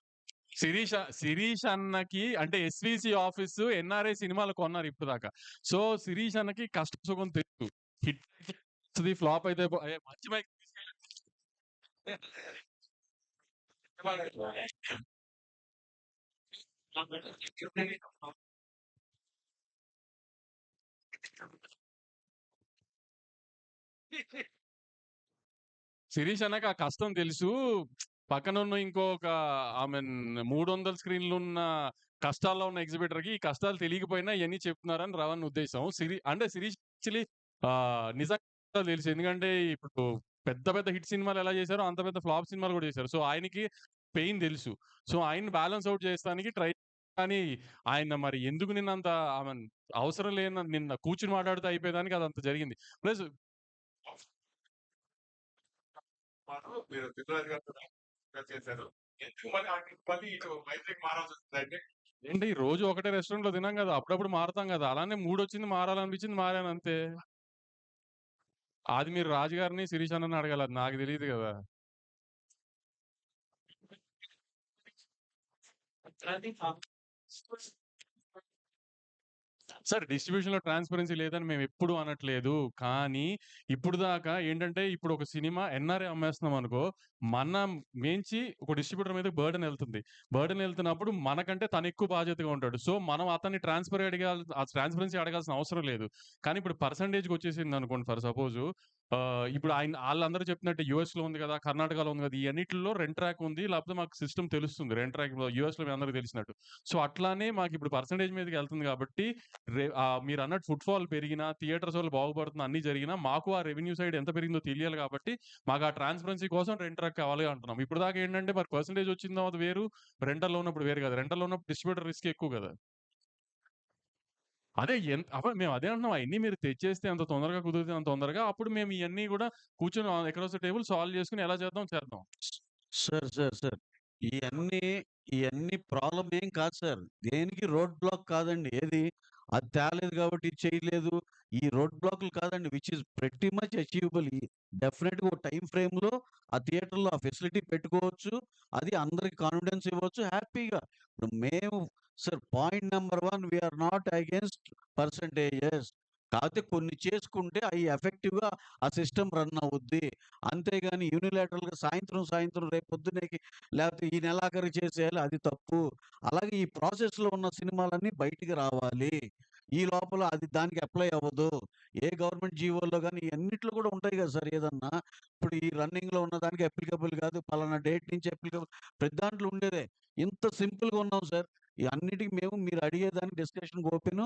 శిరీష్ అన్నకి అంటే ఎస్‌విసి ఆఫీసు ఎన్ఆర్ఐ సినిమాలు కొన్నారు ఇప్పటిదాకా. సో, శిరీష్ అన్నకి కష్టం సుఖం తెలుసు. హిట్ అయితే వస్తది, ఫ్లాప్ అయితే మంచి మైక్ తీసుకెళ్ళి శిరీష్ అన్నకి ఆ కష్టం తెలుసు. పక్కనున్న ఇంకొక ఐ మీన్ 300 స్క్రీన్‌లున్న కష్టాల్లో ఉన్న ఎగ్జిబిటర్‌కి ఈ కష్టాలు తెలియకపోయినా ఇయన్నీ చెప్తున్నారని రవణ ఉద్దేశం. అంటే శిరీష్ యాక్చువల్లీ నిజంగా తెలుసు. ఎందుకంటే ఇప్పుడు పెద్ద పెద్ద హిట్ సినిమాలు ఎలా చేశారో అంత పెద్ద ఫ్లాప్ సినిమాలు కూడా చేశారు. సో ఆయనకి పెయిన్ తెలుసు. సో ఆయన్ని బ్యాలెన్స్ ఔట్ చేయడానికి ట్రై కానీ ఆయన మరి ఎందుకు నిన్నంత ఐ మీన్ అవసరం లేని నిన్న కూర్చొని మాట్లాడితే అయిపోయేదానికి అదంత జరిగింది. ప్లస్ మీరు దిల్రాజు గారితో చేశారు. ఎందుకు మళ్ళీ ఇటు మైత్రికి మారాల్సి వచ్చిందంటే ఏంటి రోజు ఒకటే రెస్టారెంట్‌లో తినాం గదా! అప్పుడప్పుడు మారతాం గదా! అలానే మూడొచ్చింది మారాలనిపించింది మారానంతే. అది మీరు రాజు గారిని, శిరీష్ అన్నని అడగాలి. అది నాకు తెలీదు గదా! సార్ డిస్ట్రిబ్యూషన్‌లో ట్రాన్స్‌పరెన్సీ లేదని మేమెప్పుడు అనట్లేదు. కానీ ఇప్పుడు దాకా ఏంటంటే ఇప్పుడు ఒక సినిమా ఎన్ఆర్ఐ అమ్మేస్తున్నాం అనుకో, మనం మించి ఒక డిస్ట్రిబ్యూటర్ మీదకి బర్డెన్ ఎళ్తుంది. బర్డెన్ ఎళ్తున్నప్పుడు మనకంటే తను ఎక్కువ బాధ్యతగా ఉంటాడు. సో మనం అతన్ని ట్రాన్స్‌పరెన్సీ అడగాల్సిన అవసరం లేదు. కానీ ఇప్పుడు పర్సెంటేజ్‌కొచ్చేసిందనుకోండి ఫర్ సపోజు ఇప్పుడు ఆళ్ళందరూ చెప్పినట్టు యూఎస్‌లో ఉంది గదా! కర్ణాటకలో ఉంది గదా! ఈ అన్నిటిలో రెంట్ ట్రాక్ ఉంది. లేకపోతే మాకు సిస్టమ్ తెలుస్తుంది. రెంట్ ట్రాక్‌లో యూఎస్‌లో మీ అందరికి తెలిసినట్టు. సో అట్లానే మాకిప్పుడు పర్సెంటేజ్ మీదకెళ్తుంది కాబట్టి మీరన్నట్టు ఫుట్‌ఫాల్ పెరిగినా, థియేటర్స్ వల్ల బాగుపడుతున్న అన్నీ జరిగినా, మాకు ఆ రెవెన్యూ సైడ్ ఎంత పెరిగిందో తెలియాలి కాబట్టి, మాకు ఆ ట్రాన్స్‌పరెన్సీ కోసం రెంట్ ట్రాక్ కావాలి అంటున్నాం. ఇప్పటిదాకా ఏంటంటే మరి పర్సెంటేజ్ వచ్చిన తర్వాత వేరు, రెంటల్‌లో ఉన్నప్పుడు వేరు కదా! రెంటల్‌లో ఉన్నప్పుడు డిస్ట్రిబ్యూటర్ రిస్క్ ఎక్కువ కదా! అదే మేము అదే అంటున్నాం. అయన్నీ మీరు తెచ్చేస్తే ఎంత తొందరగా కుదిరితే అంత తొందరగా, అప్పుడు మేము ఇయన్నీ గూడా కూర్చొని అక్రాస్ ద టేబుల్ సాల్వ్ చేసుకొని ఎలా చేద్దాం చేద్దాం. సార్. ఇయన్నీ, ఇయన్నీ ప్రాబ్లమ్ ఏం కాదు సార్. దేనికి రోడ్ బ్లాక్ కాదండి. ఏది అది తేలేదు కాబట్టి ఇది చేయలేదు. ఈ రోడ్ బ్లాక్‌లు కాదండి. Which is pretty much achievable. డెఫినిట్‌గా ఒక టైమ్ ఫ్రేమ్‌లో ఆ థియేటర్‌లో ఆ ఫెసిలిటీ పెట్టుకోవచ్చు. అది అందరికి కాన్ఫిడెన్స్ ఇవ్వచ్చు హ్యాపీగా. ఇప్పుడు మేము sir point number 1 we are not against percentages. కాపోతే కొన్ని చేసుకుంటే అయి ఎఫెక్టివ్‌గా ఆ సిస్టమ్ రన్ అవుద్ది. అంతేగాని యూనిలాటరల్‌గా సాయంత్రం రేపు పొద్దున్నేకి లేపోతే ఈ నెలాఖరు చేసేయాలి అది తప్పు. అలాగే ఈ ప్రాసెస్‌లో ఉన్న సినిమాలన్నీ బయటికి రావాలి. ఈ లోపల అది దానికి అప్లై అవ్వదు. ఏ గవర్నమెంట్ జీవోల్లో గాని ఇయన్నిట్లో కూడా ఉంటాయి కదా సార్ ఏదన్నా. ఇప్పుడు ఈ రన్నింగ్‌లో ఉన్న దానికి అప్లికబుల్ కాదు. పలానా డేట్ నుంచి అప్లికబుల్ ప్రతి దాంట్లో ఉండేదే. ఇంత సింపుల్‌గా ఉన్నాం సార్. ఈ అన్నిటికి మేము మీరు అడిగేదానికి డిస్కషన్‌కి ఓపెను.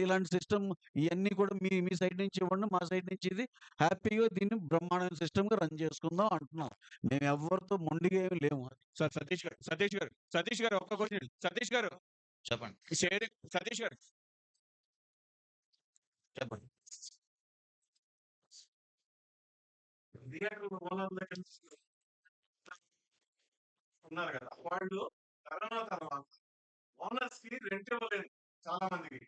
ఇలాంటి సిస్టమ్ ఇయన్నీ కూడా మీ మీ సైడ్ నుంచి ఇవ్వండి. మా సైడ్ నుంచి ఇది హ్యాపీగా దీన్ని బ్రహ్మాండమైన సిస్టమ్‌గా రన్ చేసుకుందాం అంటున్నాం. మేము ఎవ్వరితో మొండిగా ఏమి లేము. సార్ సతీష్ గారు ఒక్క క్వశ్చన్. సతీష్ గారు చెప్పండి. షేరింగ్ సతీష్ గారు చెప్పండి. థియేటర్ ఓనర్ల దగ్గర నుంచి ఉన్నారు కదా! వాళ్ళు కరోనా తర్వాత ఓనర్స్ కి రెంట్ ఇవ్వలేదు చాలా మందికి.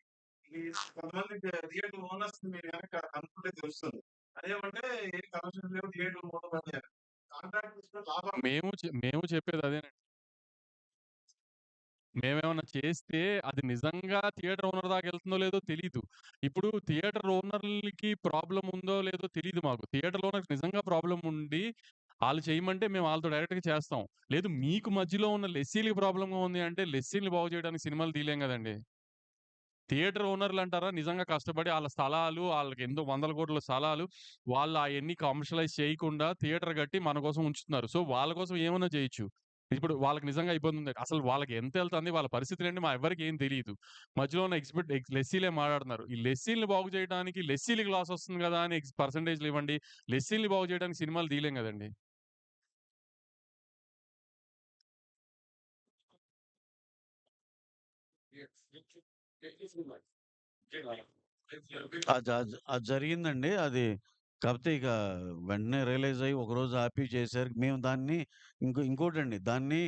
ఈ కొంతమంది థియేటర్ ఓనర్స్ మీరు గనక కనుక్కుంటే తెలుస్తుంది. అదేమంటే ఏ కమిషన్ లేవు థియేటర్ మూతపడ్డారు. కాంట్రాక్ట్ తీసుకుని లాభం మేము చెప్పేది అదేనండి. మేమేమన్నా చేస్తే అది నిజంగా థియేటర్ ఓనర్ దాకా ఎళ్తుందో లేదో తెలీదు. ఇప్పుడు థియేటర్ ఓనర్‌లకి ప్రాబ్లమ్ ఉందో లేదో తెలీదు మాకు. థియేటర్ ఓనర్‌కి నిజంగా ప్రాబ్లమ్ ఉండి, ఆళ్ళు చేయమంటే మేము ఆళ్ళతో డైరెక్ట్‌గా చేస్తాం. లేదు మీకు మధ్యలో ఉన్న లెస్సీ‌లకి ప్రాబ్లమ్‌గా ఉంది అంటే లెస్సీ‌లని బాగు చేయడానికి సినిమాలు తీయలేం గదండీ! థియేటర్ ఓనర్‌లంటారా నిజంగా కష్టపడి ఆళ్ళ స్థలాలు, ఆళ్ళకి ఎన్నో వందల కోట్ల స్థలాలు, వాళ్ళు అయన్నీ కమర్షియలైజ్ చేయకుండా థియేటర్ కట్టి మన కోసం ఉంచుతున్నారు. సో, వాళ్ళ కోసం ఏమన్నా చేయొచ్చు. ఇప్పుడు వాళ్ళకి నిజంగా ఇబ్బందుంది. అసలు వాళ్ళకి ఎంతెళ్తుంది, వాళ్ళ పరిస్థితులేంటి మా ఎవ్వరికీ ఏం తెలీదు. మధ్యలో ఉన్న లెస్సీలే మాట్లాడుతున్నారు. ఈ లెస్సీలని బాగు చేయడానికి లెస్సీలకి లాస్ వస్తుంది గదా! అని పర్సెంటేజ్‌లు ఇవ్వండి. లెస్సీలని బాగు చేయడానికి సినిమాలు తీయలేం గదండీ! అది జరిగిందండి. అది కాపోతే ఇక వెంటనే రియలైజ్ అయ్యి ఒకరోజు ఆపి చేశారు. మేము దాన్ని ఇంకోటండి దాన్ని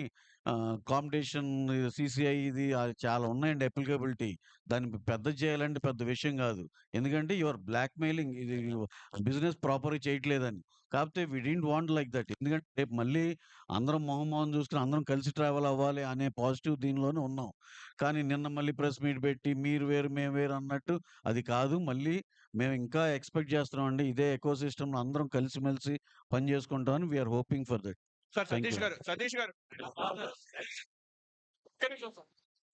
కాంపిటీషన్ సీసీఐ ఇది చాలా ఉన్నాయండి అప్లికబిలిటీ. దాన్ని పెద్దది చేయాలంటే పెద్ద విషయం గాదు. ఎందుకంటే యూ ఆర్ బ్లాక్‌మెయిలింగ్ ఇది బిజినెస్ ప్రాపర్‌గా చేయట్లేదని. కాపోతే వి డిడ్ంట్ వాంట్ లైక్ దట్. ఎందుకంటే రేపు మళ్ళీ అందరం మొహం చూసుకొని అందరం కలిసి ట్రావెల్ అవ్వాలి అనే పాజిటివ్ దీనిలోనే ఉన్నాం. కానీ నిన్న మళ్ళీ ప్రెస్ మీట్ పెట్టి మీరు వేరు, మేము వేరు అన్నట్టు అది కాదు. మళ్ళీ మేము ఇంకా ఎక్స్‌పెక్ట్ చేస్తున్నామండి. ఇదే ఎకోసిస్టమ్‌లో అందరం కలిసిమెలిసి పని చేసుకుంటామని we are hoping for that. Sir thank you. Satish గారు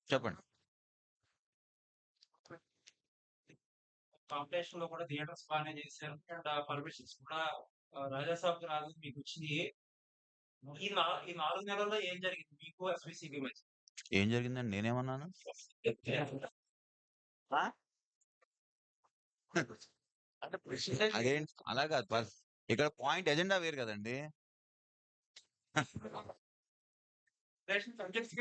చెప్పండి. కాంపిటీషన్ లో కూడా థియేటర్స్ బాగానే చేశారు. అండ్ పర్మిషన్స్ కూడా రాజాసాబ్ రాజు మీకు వచ్చినాయి. ఈ 4 నెలల్లో ఏం జరిగింది మీకు ఎస్విసిబి మధ్య? ఏం జరిగిందండి? నేనేమన్నాను? ఆ? అంటే ప్రెసిడెంట్ అదేంటి అలా కాదు. ఇక్కడ పాయింట్ ఎజెండా వేరు కదండి. సబ్జెక్ట్స్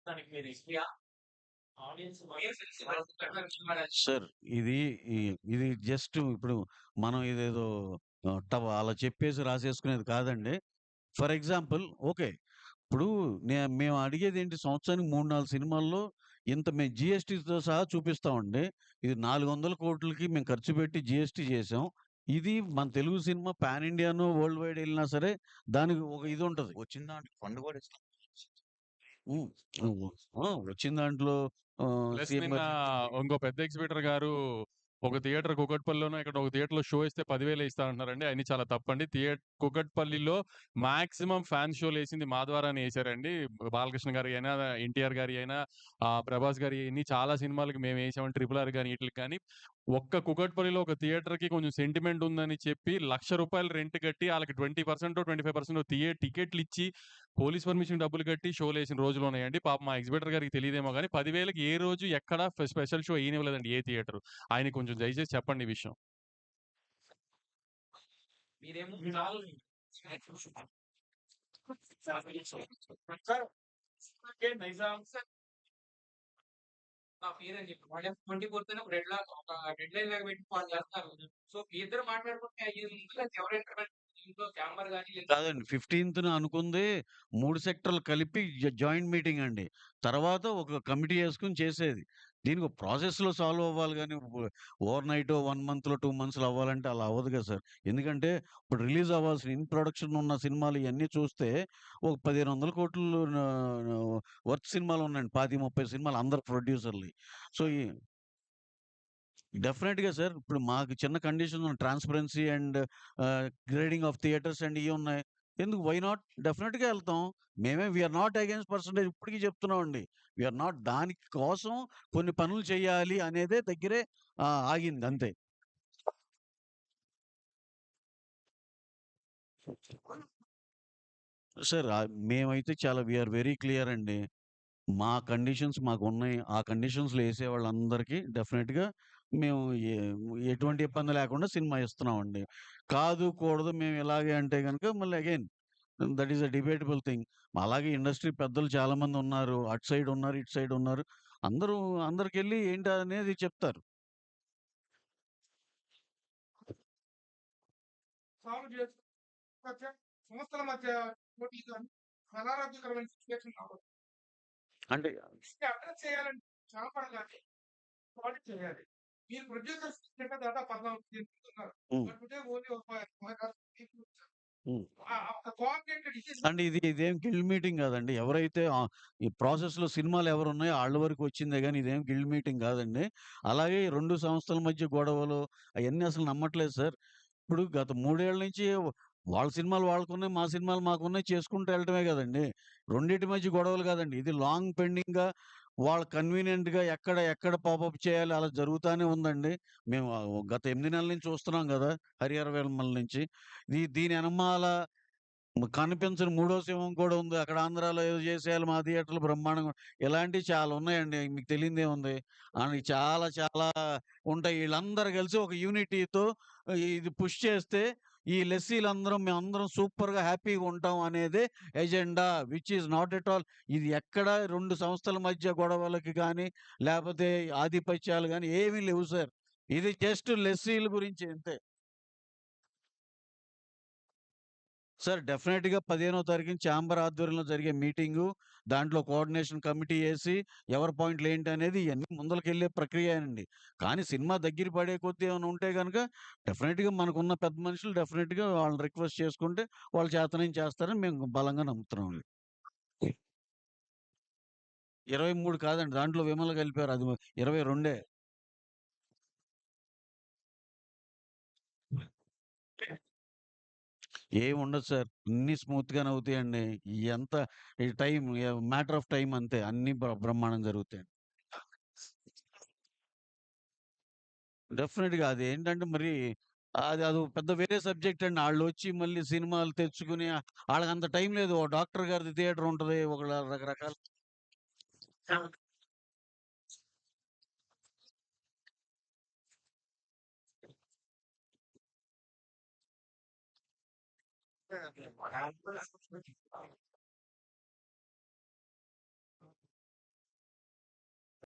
దానికి మీరు ఎక్కువ ఆడియన్స్ సార్ ఇది జస్ట్ ఇప్పుడు మనం ఇదేదో అలా చెప్పేసి రాసేసుకునేది కాదండి. For example okay. ఇప్పుడు మేము అడిగేది ఏంటి, సంవత్సరానికి 3, 4 సినిమాల్లో ఇంత మేము జీఎస్టీతో సహా చూపిస్తామండి. ఇది 400 కోట్లకి మేము ఖర్చు పెట్టి జీఎస్టీ చేసాం. ఇది మన తెలుగు సినిమా పాన్ ఇండియాను, వరల్డ్ వైడ్ వెళ్ళినా సరే దానికి ఒక ఇది ఉంటది. వచ్చిన దాంట్లో ఫండ్ కూడా ఇస్తాం. హ్మ్. వచ్చిన దాంట్లో ప్లస్ సీఎం నిన్న గారు ఇంకో పెద్ద ఎగ్జిబిటర్ గారు ఒక థియేటర్ కూకట్పల్లిలోనో ఇక్కడ ఒక థియేటర్‌లో షో ఇస్తే 10,000 ఇస్తానంటున్నారండి. అయన్నీ చాలా తప్పండి. కూకట్పల్లిలో మాక్సిమం ఫ్యాన్ షోలేసింది మా ద్వారానే ఏశారండి. బాలకృష్ణ గారి అయినా, ఎన్టీఆర్ గారి అయినా, ప్రభాస్ గారి ఇన్ని చాలా సినిమాలకి మేమేసాం. 'ట్రిపుల్ ఆర్' గాని ఈటిలకి గాని. ఒక్క కూకట్పల్లిలో ఒక థియేటర్‌కి కొంచెం సెంటిమెంట్ ఉందని చెప్పి రూ. 1,00,000 రెంట్ కట్టి ఆళ్ళకి 20%, 25% టికెట్లిచ్చి, పోలీస్ పర్మిషన్ డబ్బులు కట్టి షోలేసిన రోజులున్నాయండి. పాపం మా ఎగ్జిబిటర్ గారికి తెలీదేమో గాని 10,000కి ఏ రోజు ఎక్కడ స్పెషల్ షో ఎయనివ్వలేదండి ఏ థియేటరు. ఆయనకి కొంచెం దయచేసి చెప్పండి ఈ విషయం. మీరేమో నా పేరని చెప్పి వాళ్ళు 24 ఒక డెడ్ లైన్ లాగా పెట్టి వాళ్ళు చేస్తారు. సో మీ ఇద్దరు మాట్లాడుకుంటే ఎవరైనా ఇంట్లో ఛాంబర్ గానీ కాదండి. 15థ్ అనుకుంది 3 సెక్టర్‌లు కలిపి జాయింట్ మీటింగ్ అండి. తర్వాత ఒక కమిటీ యేసుకొని చేసేది. దీనికి ప్రాసెస్‌లో సాల్వ్ అవ్వాలి గానీ, ఓవర్ నైటో, 1 మంత్‌లో, 2 మంత్స్‌లో అవ్వాలంటే అలా అవ్వదు కదా సార్. ఎందుకంటే ఇప్పుడు రిలీజ్ అవ్వాల్సిన ఇన్ ప్రొడక్షన్ ఉన్న సినిమాలు ఇయన్నీ చూస్తే ఒక 1,500 కోట్లు వర్త్ సినిమాలు ఉన్నాయండి. 25, 30 సినిమాలు అందరు ప్రొడ్యూసర్‌లయి. సో, డెఫినెట్‌గా సార్. ఇప్పుడు మాకు చిన్న condition transparency and grading of theatres and ఇయున్నాయి. ఎందుకు వై నాట్? డెఫినెట్‌గా ఎళ్తాం. We are not against percentage ఇప్పటికి చెప్తున్నామండి. వి ఆర్ నాట్ దాని కోసం కొన్ని పనులు చేయాలి అనేదే దగ్గరే ఆగింది అంతే. సార్ మేమైతే చాలా వి ఆర్ వెరీ క్లియర్ అండి. మా కండిషన్స్ మాకున్నాయి. ఆ కండిషన్స్‌లో ఏసేవాళ్ళందరికీ డెఫినిట్‌గా మేము ఎటువంటి ఇబ్బంది లేకుండా సినిమా ఇస్తున్నామండి. కాదు, కూడదు మేము ఇలాగే అంటే గనుక మళ్ళీ again that is a debatable thing. అలాగే ఇండస్ట్రీ పెద్దలు చాలామంది ఉన్నారు. అటు సైడ్ ఉన్నారు, ఇటు సైడ్ ఉన్నారు. అందరికెళ్ళి ఏంటనేది చెప్తారు. సాల్వ్ చేస్తూ మధ్య సంస్థల మధ్య పోటీలు అనారోగ్యకరమైన సిచ్యువేషన్ రావడం. అంటే అడ్రస్ చేయాలంటే చాపడ కానీ పాలిట్ చేయాలి. మీరు ప్రొడ్యూసర్స్ దాదాపు 14 మంది ఉన్నారు. హ్మ్. బట్ టుడే ఓన్లీ ఒక హ్మ్. కోఆర్డినేటెడ్ అంటే ఇదేం గిల్డ్ మీటింగ్ కాదండి. ఎవరైతే ఈ ప్రాసెస్‌లో సినిమాలు ఎవరున్నాయో ఆళ్ళ వరకు వచ్చిందే గానీ ఇదేం గిల్డ్ మీటింగ్ కాదండి. అలాగే ఈ 2 సంస్థల మధ్య గొడవలు అయన్నీ అసలు నమ్మట్లేదు సార్. ఇప్పుడు గత 3 ఏళ్ల నుంచి వాళ్ళ సినిమాలు వాళ్ళకున్నాయి. మా సినిమాలు మాకున్నాయి. చేసుకుంటూ ఎళ్ళటమే గదండీ. రెండిటి మధ్య గొడవలు కాదండి. ఇది లాంగ్ పెండింగ్‌గా వాళ్ళు కన్వీనియంట్‌గా ఎక్కడ పాపప్ చేయాలి అలా జరుగుతానే ఉందండి. మేము గత 8 నెలల నుంచి చూస్తున్నాం గదా! హరిహర వీరమల నుంచి. దీని ఎనమాల కనిపించని మూడో సింహం కూడా ఉంది. అక్కడ ఆంధ్రాలో ఏదో చేసేయాలి మా థియేటర్‌లో బ్రహ్మాండంగా ఇలాంటివి చాలా ఉన్నాయండి. మీకు తెలియనిదేముంది. అని చాలా ఉంటాయి. ఈళ్ళందరూ కలిసి ఒక యూనిటీతో ఇది పుష్ చేస్తే ఈ లెస్సీలందరం మేమందరం సూపర్‌గా హ్యాపీగా ఉంటాం అనేదే agenda. Which is not at all. ఇది ఎక్కడ 2 సంస్థల మధ్య గొడవలకి గాని, లేపోతే ఆధిపత్యాలు గాని ఏమీ లేవు సార్. ఇది జస్ట్ లెస్సీల గురించి అంతే. సార్ డెఫినెట్‌గా 15వ తారీఖున ఛాంబర్ ఆధ్వర్యంలో జరిగే మీటింగు, దాంట్లో కోఆర్డినేషన్ కమిటీ ఏసి, ఎవరి పాయింట్‌లేంటనేది ఇయన్నీ ముందలకెళ్ళే ప్రక్రియేనండి. కానీ సినిమా దగ్గర పడే కొద్దీ ఏమైనా ఉంటే గనక డెఫినెట్‌గా మనకున్న పెద్ద మనుషులు డెఫినెట్‌గా వాళ్ళని రిక్వెస్ట్ చేసుకుంటే వాళ్ళు చేతనైంది చేస్తారని మేము బలంగా నమ్ముతున్నామండి. 23 కాదండి. దాంట్లో విమల కలిపారు. అది 22. ఏముండదు సార్. అన్నీ స్మూత్‌గానే అవుతాయండి. ఎంత ఈ టైం మ్యాటర్ ఆఫ్ టైమ్ అంతే. అన్నీ బ్రహ్మాండంగా జరుగుతాయండి. డెఫినిట్‌గా అదేంటంటే మరి అదో పెద్ద వేరే సబ్జెక్ట్ అండి. ఆళ్ళొచ్చి మళ్ళీ సినిమాలు తెచ్చుకొని ఆళ్ళకంత టైం లేదు. ఓ డాక్టర్ గారిది థియేటర్ ఉంటది. ఒక రకరకాల